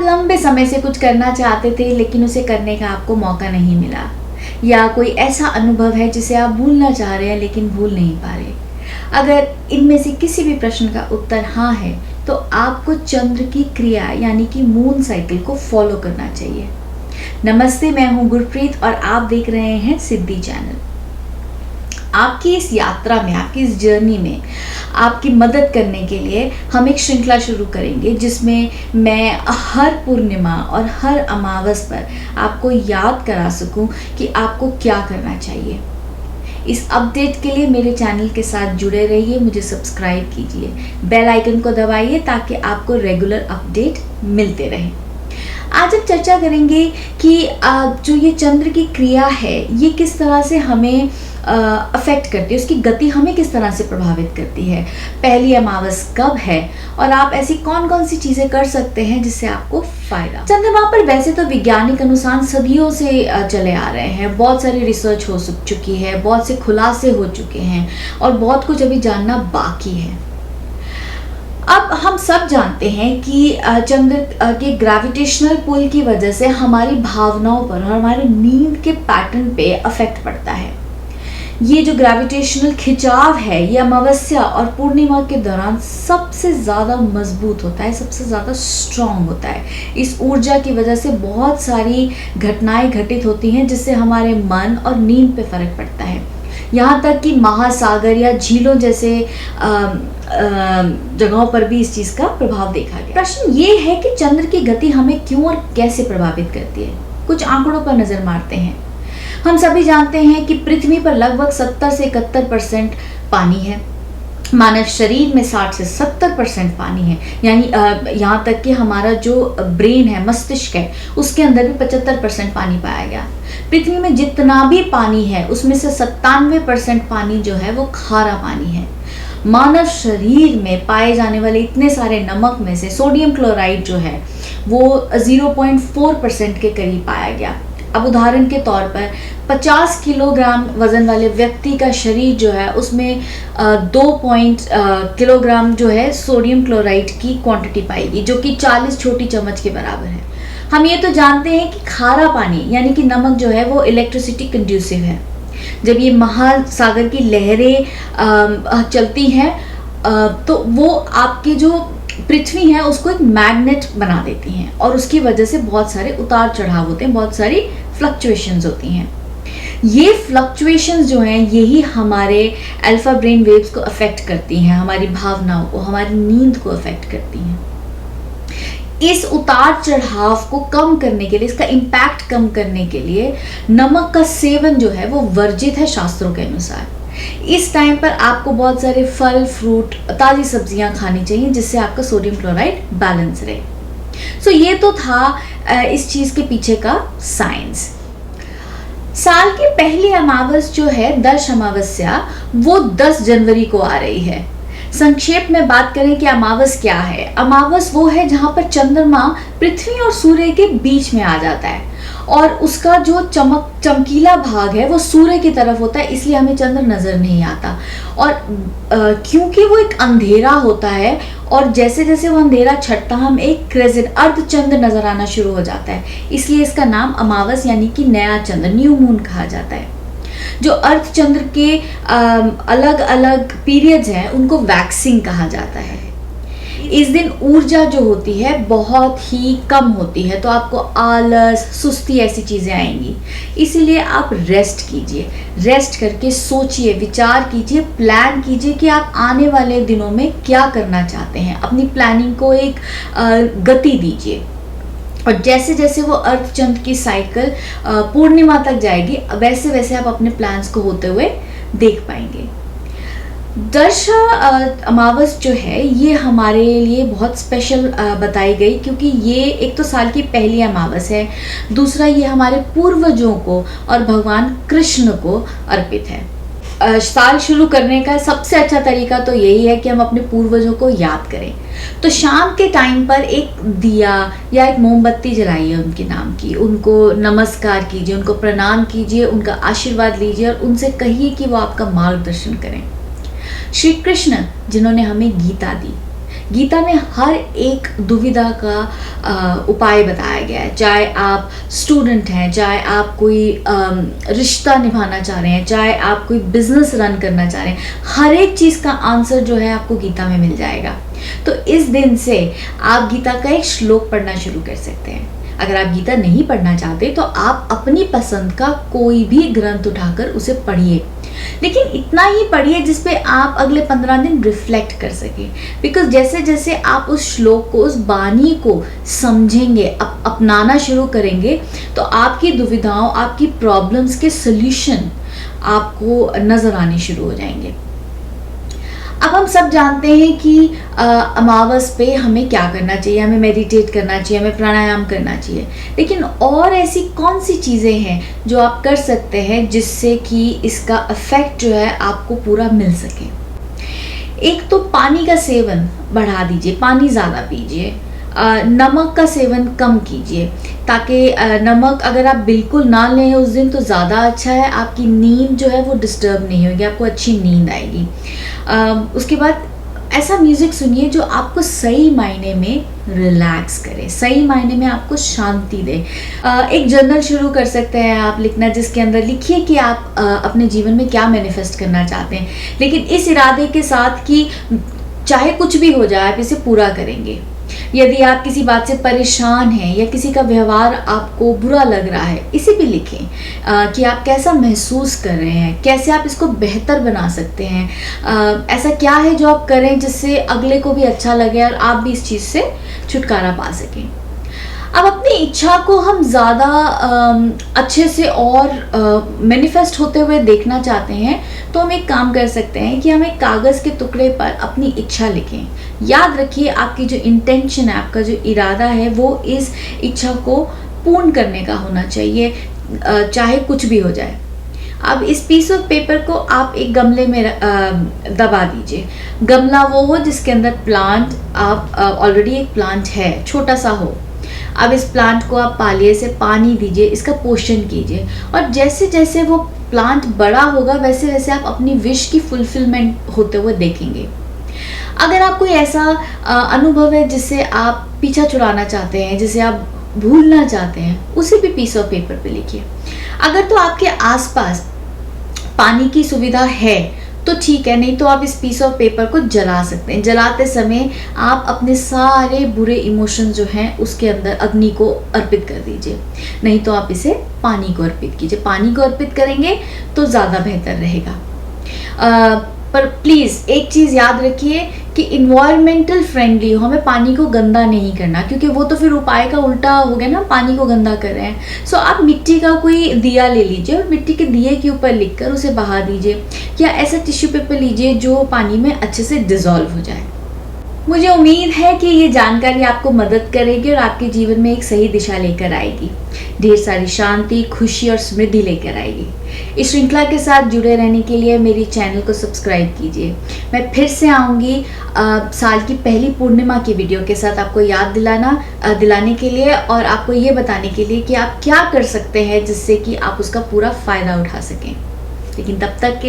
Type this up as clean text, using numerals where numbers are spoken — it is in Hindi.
लंबे समय से कुछ करना चाहते थे लेकिन उसे करने का आपको मौका नहीं मिला, या कोई ऐसा अनुभव है जिसे आप भूलना चाह रहे हैं लेकिन भूल नहीं पा रहे। अगर इनमें से किसी भी प्रश्न का उत्तर हाँ है तो आपको चंद्र की क्रिया यानी कि मून साइकिल को फॉलो करना चाहिए। नमस्ते, मैं हूं गुरप्रीत और आप देख रहे हैं सिद्धि चैनल। आपकी इस यात्रा में, आपकी इस जर्नी में आपकी मदद करने के लिए हम एक श्रृंखला शुरू करेंगे जिसमें मैं हर पूर्णिमा और हर अमावस पर आपको याद करा सकूं कि आपको क्या करना चाहिए। इस अपडेट के लिए मेरे चैनल के साथ जुड़े रहिए, मुझे सब्सक्राइब कीजिए, बेल आइकन को दबाइए ताकि आपको रेगुलर अपडेट मिलते रहें। आज हम चर्चा करेंगे कि जो ये चंद्र की क्रिया है ये किस तरह से हमें अफेक्ट करती है, उसकी गति हमें किस तरह से प्रभावित करती है, पहली अमावस कब है और आप ऐसी कौन कौन सी चीज़ें कर सकते हैं जिससे आपको फायदा। चंद्रमा पर वैसे तो वैज्ञानिक अनुसार सदियों से चले आ रहे हैं, बहुत सारी रिसर्च हो चुकी है, बहुत से खुलासे हो चुके हैं और बहुत कुछ अभी जानना बाकी है। अब हम सब जानते हैं कि चंद्र के ग्रेविटेशनल पुल की वजह से हमारी भावनाओं पर और हमारे नींद के पैटर्न पे अफेक्ट पड़ता है। ये जो ग्रेविटेशनल खिंचाव है ये अमावस्या और पूर्णिमा के दौरान सबसे ज़्यादा मजबूत होता है, सबसे ज़्यादा स्ट्रॉन्ग होता है। इस ऊर्जा की वजह से बहुत सारी घटनाएं घटित होती हैं जिससे हमारे मन और नींद पे फर्क पड़ता है। यहाँ तक कि महासागर या झीलों जैसे जगहों पर भी इस चीज़ का प्रभाव देखा गया। प्रश्न ये है कि चंद्र की गति हमें क्यों और कैसे प्रभावित करती है। कुछ आंकड़ों पर नजर मारते हैं। हम सभी जानते हैं कि पृथ्वी पर लगभग 70 से 71% पानी है। मानव शरीर में 60 से 70% पानी है, यानी यहाँ तक कि हमारा जो ब्रेन है, मस्तिष्क है, उसके अंदर भी 75% पानी पाया गया। पृथ्वी में जितना भी पानी है उसमें से 97% पानी जो है वो खारा पानी है। मानव शरीर में पाए जाने वाले इतने सारे नमक में से सोडियम क्लोराइड जो है वो 0.4% के करीब पाया गया। अब उदाहरण के तौर पर 50 किलोग्राम वजन वाले व्यक्ति का शरीर जो है उसमें 2 किलोग्राम जो है सोडियम क्लोराइड की क्वांटिटी पाएगी, जो कि 40 छोटी चम्मच के बराबर है। हम ये तो जानते हैं कि खारा पानी यानी कि नमक जो है वो इलेक्ट्रिसिटी कंड्यूसिव है। जब ये महासागर की लहरें चलती हैं तो वो आपकी जो पृथ्वी है उसको एक मैग्नेट बना देती हैं और उसकी वजह से बहुत सारे उतार चढ़ाव होते हैं, बहुत सारी फ्लक्चुएशंस होती हैं। ये फ्लक्चुएशंस जो हैं यही हमारे अल्फा ब्रेन वेव्स को अफेक्ट करती हैं, हमारी भावनाओं को, हमारी नींद को अफेक्ट करती हैं। इस उतार चढ़ाव को कम करने के लिए, इसका इम्पैक्ट कम करने के लिए नमक का सेवन जो है वो वर्जित है शास्त्रों के अनुसार। इस टाइम पर आपको बहुत सारे फल, फ्रूट, ताज़ी सब्जियां खानी चाहिए जिससे आपका सोडियम क्लोराइड बैलेंस रहे। सो ये तो था इस चीज़ के पीछे का साइंस। साल की पहली अमावस जो है, दर्श अमावस्या, वो 10 जनवरी को आ रही है। संक्षेप में बात करें कि अमावस क्या है। अमावस वो है जहां पर चंद्रमा पृथ्वी और सूर्य के बीच में आ जाता है और उसका जो चमकीला भाग है वो सूर्य की तरफ होता है, इसलिए हमें चंद्र नजर नहीं आता। और क्योंकि वो एक अंधेरा होता है और जैसे जैसे वो अंधेरा छटता हम एक क्रेसेंट अर्धचंद्र नजर आना शुरू हो जाता है, इसलिए इसका नाम अमावस यानी कि नया चंद्र, न्यू मून कहा जाता है। जो अर्धचंद्र के अलग अलग पीरियड्स हैं उनको वैक्सिंग कहा जाता है। इस दिन ऊर्जा जो होती है बहुत ही कम होती है, तो आपको आलस, सुस्ती ऐसी चीज़ें आएंगी। इसीलिए आप रेस्ट कीजिए, रेस्ट करके सोचिए, विचार कीजिए, प्लान कीजिए कि आप आने वाले दिनों में क्या करना चाहते हैं। अपनी प्लानिंग को एक गति दीजिए और जैसे जैसे वो अर्धचंद्र की साइकिल पूर्णिमा तक जाएगी वैसे वैसे आप अपने प्लान्स को होते हुए देख पाएंगे। दर्शा अमावस जो है ये हमारे लिए बहुत स्पेशल बताई गई, क्योंकि ये एक तो साल की पहली अमावस है, दूसरा ये हमारे पूर्वजों को और भगवान कृष्ण को अर्पित है। साल शुरू करने का सबसे अच्छा तरीका तो यही है कि हम अपने पूर्वजों को याद करें। तो शाम के टाइम पर एक दिया या एक मोमबत्ती जलाइए उनके नाम की, उनको नमस्कार कीजिए, उनको प्रणाम कीजिए, उनका आशीर्वाद लीजिए और उनसे कहिए कि वो आपका मार्गदर्शन करें। श्री कृष्ण जिन्होंने हमें गीता दी, गीता में हर एक दुविधा का उपाय बताया गया है। चाहे आप स्टूडेंट हैं, चाहे आप कोई रिश्ता निभाना चाह रहे हैं, चाहे आप कोई बिजनेस रन करना चाह रहे हैं, हर एक चीज़ का आंसर जो है आपको गीता में मिल जाएगा। तो इस दिन से आप गीता का एक श्लोक पढ़ना शुरू कर सकते हैं। अगर आप गीता नहीं पढ़ना चाहते तो आप अपनी पसंद का कोई भी ग्रंथ उठाकर उसे पढ़िए, लेकिन इतना ही पढ़िए जिसपे आप अगले 15 दिन रिफ्लेक्ट कर सके। बिकॉज जैसे जैसे आप उस श्लोक को, उस बानी को समझेंगे, अपनाना शुरू करेंगे, तो आपकी दुविधाओं, आपकी प्रॉब्लम्स के सोल्यूशन आपको नजर आने शुरू हो जाएंगे। अब हम सब जानते हैं कि अमावस पे हमें क्या करना चाहिए, हमें मेडिटेट करना चाहिए, हमें प्राणायाम करना चाहिए, लेकिन और ऐसी कौन सी चीज़ें हैं जो आप कर सकते हैं जिससे कि इसका इफेक्ट जो है आपको पूरा मिल सके। एक तो पानी का सेवन बढ़ा दीजिए, पानी ज़्यादा पीजिए, नमक का सेवन कम कीजिए, ताकि नमक अगर आप बिल्कुल ना लें उस दिन तो ज़्यादा अच्छा है, आपकी नींद जो है वो डिस्टर्ब नहीं होगी, आपको अच्छी नींद आएगी। उसके बाद ऐसा म्यूज़िक सुनिए जो आपको सही मायने में रिलैक्स करे, सही मायने में आपको शांति दे। एक जर्नल शुरू कर सकते हैं आप लिखना, जिसके अंदर लिखिए कि आप अपने जीवन में क्या मैनिफेस्ट करना चाहते हैं, लेकिन इस इरादे के साथ कि चाहे कुछ भी हो जाए आप इसे पूरा करेंगे। यदि आप किसी बात से परेशान हैं या किसी का व्यवहार आपको बुरा लग रहा है, इसे भी लिखें कि आप कैसा महसूस कर रहे हैं, कैसे आप इसको बेहतर बना सकते हैं, ऐसा क्या है जो आप करें जिससे अगले को भी अच्छा लगे और आप भी इस चीज़ से छुटकारा पा सकें। अब अपनी इच्छा को हम ज़्यादा अच्छे से और मैनिफेस्ट होते हुए देखना चाहते हैं, तो हम एक काम कर सकते हैं कि हम एक कागज़ के टुकड़े पर अपनी इच्छा लिखें। याद रखिए, आपकी जो इंटेंशन है, आपका जो इरादा है, वो इस इच्छा को पूर्ण करने का होना चाहिए, चाहे कुछ भी हो जाए। अब इस पीस ऑफ पेपर को आप एक गमले में दबा दीजिए। गमला वो हो जिसके अंदर प्लांट, आप ऑलरेडी एक प्लांट है, छोटा सा हो। अब इस प्लांट को आप पालिए, से पानी दीजिए, इसका पोषण कीजिए, और जैसे जैसे वो प्लांट बड़ा होगा वैसे वैसे आप अपनी विश की फुलफिलमेंट होते हुए देखेंगे। अगर आप कोई ऐसा अनुभव है जिससे आप पीछा छुड़ाना चाहते हैं, जिसे आप भूलना चाहते हैं, उसे भी पीस ऑफ पेपर पे लिखिए। अगर तो आपके आसपास पानी की सुविधा है तो ठीक है, नहीं तो आप इस पीस ऑफ पेपर को जला सकते हैं। जलाते समय आप अपने सारे बुरे इमोशन जो हैं उसके अंदर अग्नि को अर्पित कर दीजिए, नहीं तो आप इसे पानी को अर्पित कीजिए। पानी को अर्पित करेंगे तो ज़्यादा बेहतर रहेगा। पर प्लीज़ एक चीज़ याद रखिए कि इन्वायरमेंटल फ्रेंडली हो, हमें पानी को गंदा नहीं करना, क्योंकि वो तो फिर उपाय का उल्टा हो गया ना, पानी को गंदा कर रहे हैं। सो आप मिट्टी का कोई दिया ले लीजिए और मिट्टी के दिए के ऊपर लिखकर उसे बहा दीजिए, या ऐसा टिश्यू पेपर लीजिए जो पानी में अच्छे से डिज़ोल्व हो जाए। मुझे उम्मीद है कि ये जानकारी आपको मदद करेगी और आपके जीवन में एक सही दिशा लेकर आएगी, ढेर सारी शांति, खुशी और समृद्धि लेकर आएगी। इस श्रृंखला के साथ जुड़े रहने के लिए मेरी चैनल को सब्सक्राइब कीजिए। मैं फिर से आऊँगी साल की पहली पूर्णिमा की वीडियो के साथ, आपको याद दिलाने के लिए और आपको ये बताने के लिए कि आप क्या कर सकते हैं जिससे कि आप उसका पूरा फ़ायदा उठा सकें। लेकिन तब तक